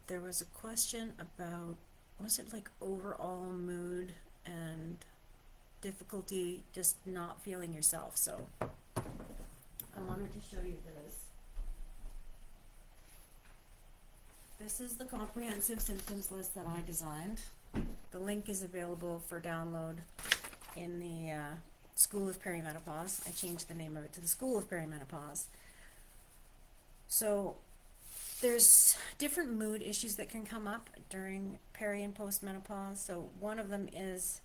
There was a question about, was it like overall mood and difficulty just not feeling yourself? So I wanted to show you this. This is the comprehensive symptoms list that I designed. The link is available for download in the School of Perimenopause. I changed the name of it to the School of Perimenopause. So there's different mood issues that can come up during peri and postmenopause. So one of them is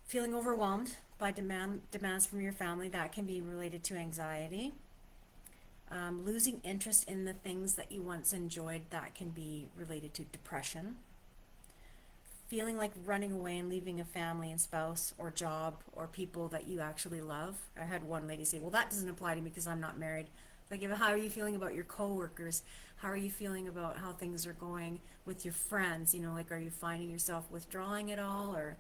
feeling overwhelmed by demands from your family. That can be related to anxiety. Losing interest in the things that you once enjoyed. That can be related to depression. Feeling like running away and leaving a family and spouse or job or people that you actually love. I had one lady say, well, that doesn't apply to me because I'm not married. Like, how are you feeling about your coworkers? How are you feeling about how things are going with your friends? You know, like, are you finding yourself withdrawing at all? Or,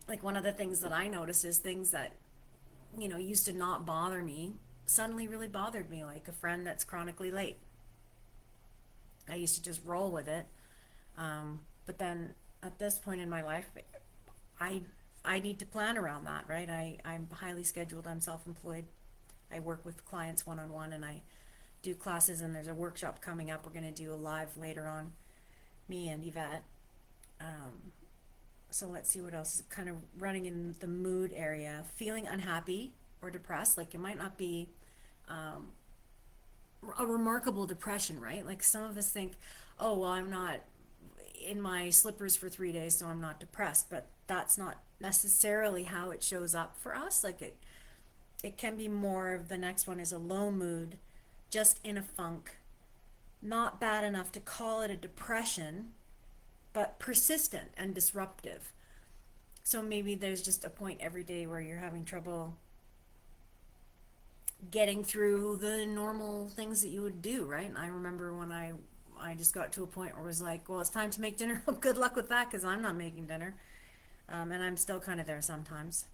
like, one of the things that I notice is things that, used to not bother me suddenly really bothered me, like a friend that's chronically late. I used to just roll with it. But then at this point in my life, I I need to plan around that, right? I'm highly scheduled. I'm self-employed. I work with clients one-on-one, and I do classes, and there's a workshop coming up. We're going to do a live later on, me and Yvette. Um, so let's see what else is kind of running in the mood area. Feeling unhappy or depressed, like it might not be um, a remarkable depression, right? Like some of us think, oh, well, I'm not in my slippers for 3 days, so I'm not depressed. But that's not necessarily how it shows up for us. Like it can be more of the next one is a low mood, just in a funk, not bad enough to call it a depression, but persistent and disruptive. So maybe there's just a point every day where you're having trouble getting through the normal things that you would do, right? And I remember when I just got to a point where it was like, well, it's time to make dinner. Good luck with that because I'm not making dinner. And I'm still kind of there sometimes.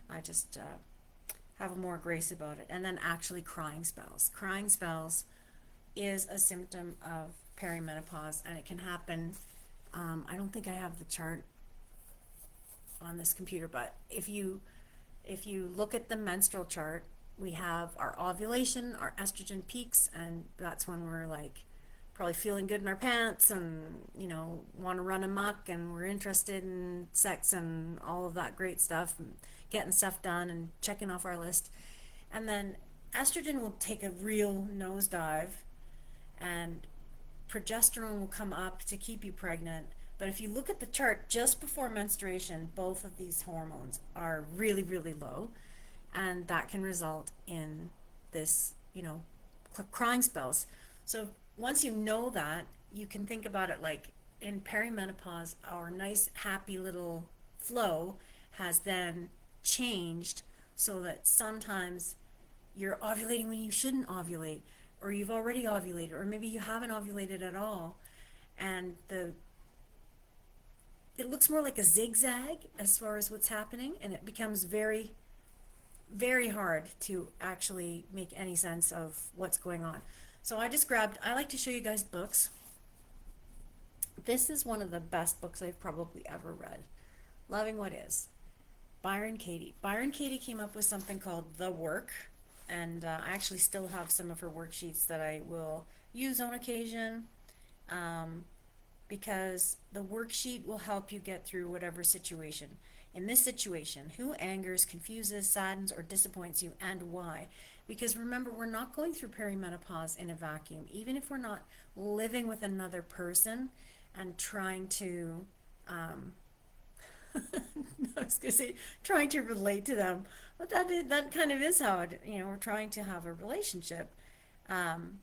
I just have more grace about it. And then actually crying spells. Crying spells is a symptom of perimenopause, and it can happen. I don't think I have the chart on this computer, but if you look at the menstrual chart, we have our ovulation, our estrogen peaks, and that's when we're like probably feeling good in our pants and want to run amok, and we're interested in sex and all of that great stuff and getting stuff done and checking off our list. And then estrogen will take a real nosedive, and progesterone will come up to keep you pregnant. But if you look at the chart just before menstruation, both of these hormones are really, really low. And that can result in this, crying spells. So once you know that, you can think about it like in perimenopause, our nice, happy little flow has then changed so that sometimes you're ovulating when you shouldn't ovulate, or you've already ovulated, or maybe you haven't ovulated at all, and the it looks more like a zigzag as far as what's happening, and it becomes very, very hard to actually make any sense of what's going on. So I like to show you guys books. This is one of the best books I've probably ever read. Loving What Is. Byron Katie. Byron Katie came up with something called The Work, and I actually still have some of her worksheets that I will use on occasion, um, because the worksheet will help you get through whatever situation. In this situation, who angers, confuses, saddens, or disappoints you, and why? Because remember, we're not going through perimenopause in a vacuum. Even if we're not living with another person and trying to I was gonna say trying to relate to them, but that kind of is how it. We're trying to have a relationship. Um,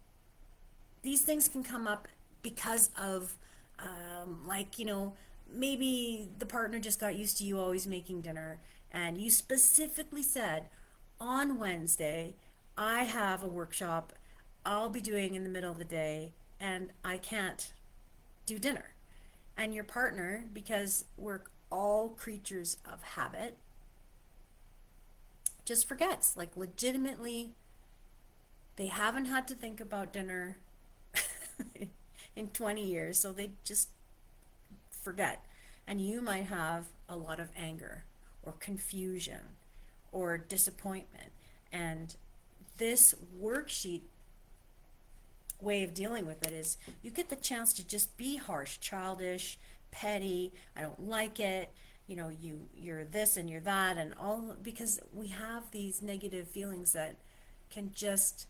these things can come up because of, like maybe the partner just got used to you always making dinner, and you specifically said, on Wednesday, I have a workshop I'll be doing in the middle of the day, and I can't do dinner. And your partner, because we're all creatures of habit, just forgets. Like, legitimately, they haven't had to think about dinner. in 20 years, so they just forget. And you might have a lot of anger or confusion or disappointment. And this worksheet way of dealing with it is you get the chance to just be harsh, childish, petty, I don't like it, you're this and you're that, and all, because we have these negative feelings that can just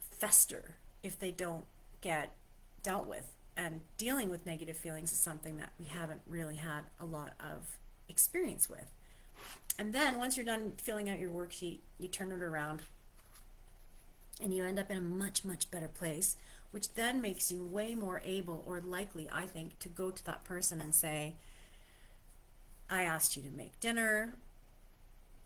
fester if they don't get dealt with. And dealing with negative feelings is something that we haven't really had a lot of experience with. And then once you're done filling out your worksheet, you turn it around and you end up in a much, much better place, which then makes you way more able or likely, I think, to go to that person and say, I asked you to make dinner,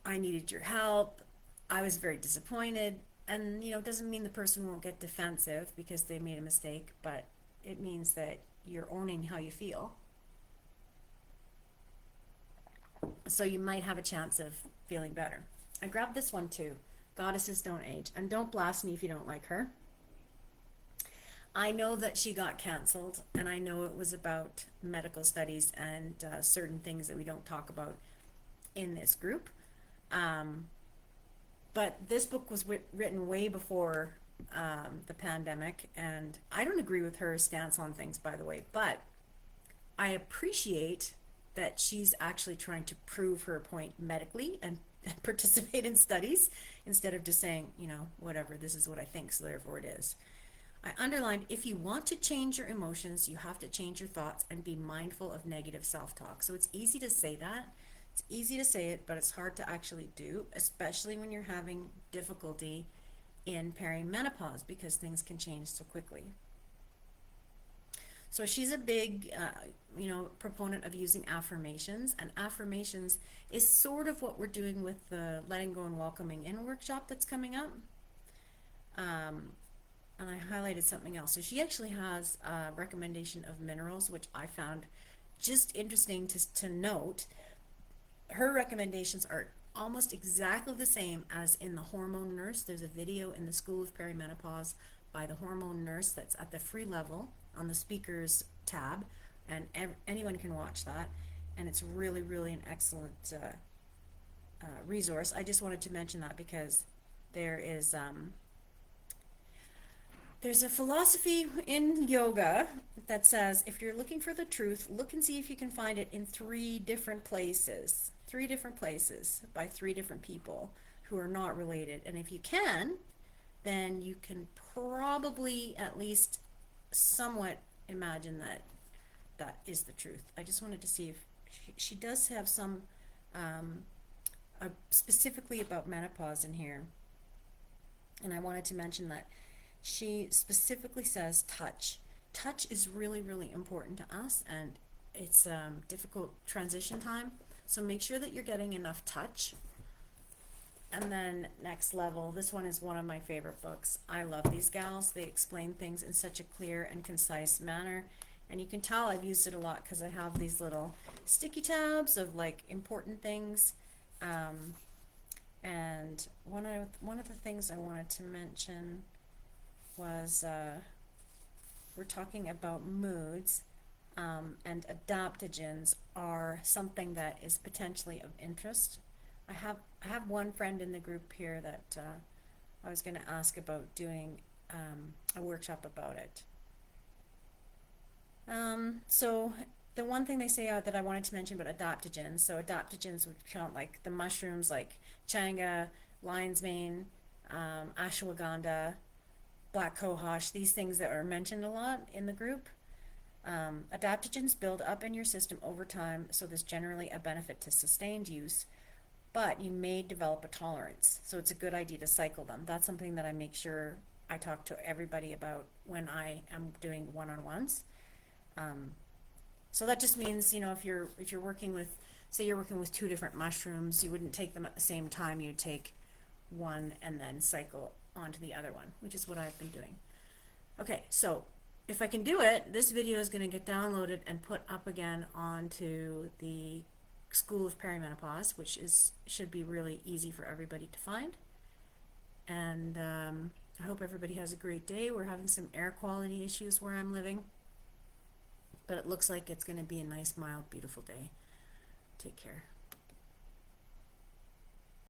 I needed your help, I was very disappointed. And, it doesn't mean the person won't get defensive because they made a mistake, but it means that you're owning how you feel. So you might have a chance of feeling better. I grabbed this one too. Goddesses Don't Age. And don't blast me if you don't like her. I know that she got canceled, and I know it was about medical studies and certain things that we don't talk about in this group. But this book was written way before the pandemic, and I don't agree with her stance on things, by the way, but I appreciate that she's actually trying to prove her point medically and participate in studies instead of just saying, whatever, this is what I think, so therefore it is. I underlined, if you want to change your emotions, you have to change your thoughts and be mindful of negative self-talk. So it's easy to say that. It's easy to say it, but it's hard to actually do, especially when you're having difficulty in perimenopause because things can change so quickly. So she's a big, proponent of using affirmations, and affirmations is sort of what we're doing with the Letting Go and Welcoming In workshop that's coming up. And I highlighted something else. So she actually has a recommendation of minerals, which I found just interesting to note. Her recommendations are almost exactly the same as in the Hormone Nurse. There's a video in the School of Perimenopause by the Hormone Nurse that's at the free level on the speakers tab, and anyone can watch that. And it's really, really an excellent resource. I just wanted to mention that because there's a philosophy in yoga that says if you're looking for the truth, look and see if you can find it in three different places by three different people who are not related. And if you can, then you can probably at least somewhat imagine that that is the truth. I just wanted to see if she does have some specifically about menopause in here. And I wanted to mention that she specifically says touch. Touch is really, really important to us, and it's difficult transition time. So make sure that you're getting enough touch. And then next level, this one is one of my favorite books. I love these gals. They explain things in such a clear and concise manner. And you can tell I've used it a lot because I have these little sticky tabs of like important things. And one of the things I wanted to mention was we're talking about moods, and adaptogens are something that is potentially of interest. I have one friend in the group here that I was going to ask about doing a workshop about it. So the one thing they say that I wanted to mention about adaptogens, so adaptogens would count like the mushrooms like changa, lion's mane, ashwagandha, black cohosh, these things that are mentioned a lot in the group. Adaptogens build up in your system over time, so there's generally a benefit to sustained use, but you may develop a tolerance, so it's a good idea to cycle them. That's something that I make sure I talk to everybody about when I am doing one-on-ones. So that just means, if you're working with, say you're working with two different mushrooms, you wouldn't take them at the same time. You'd take one and then cycle onto the other one, which is what I've been doing. Okay, so if I can do it, this video is going to get downloaded and put up again onto the School of Perimenopause, which should be really easy for everybody to find. And I hope everybody has a great day. We're having some air quality issues where I'm living, but it looks like it's going to be a nice, mild, beautiful day. Take care.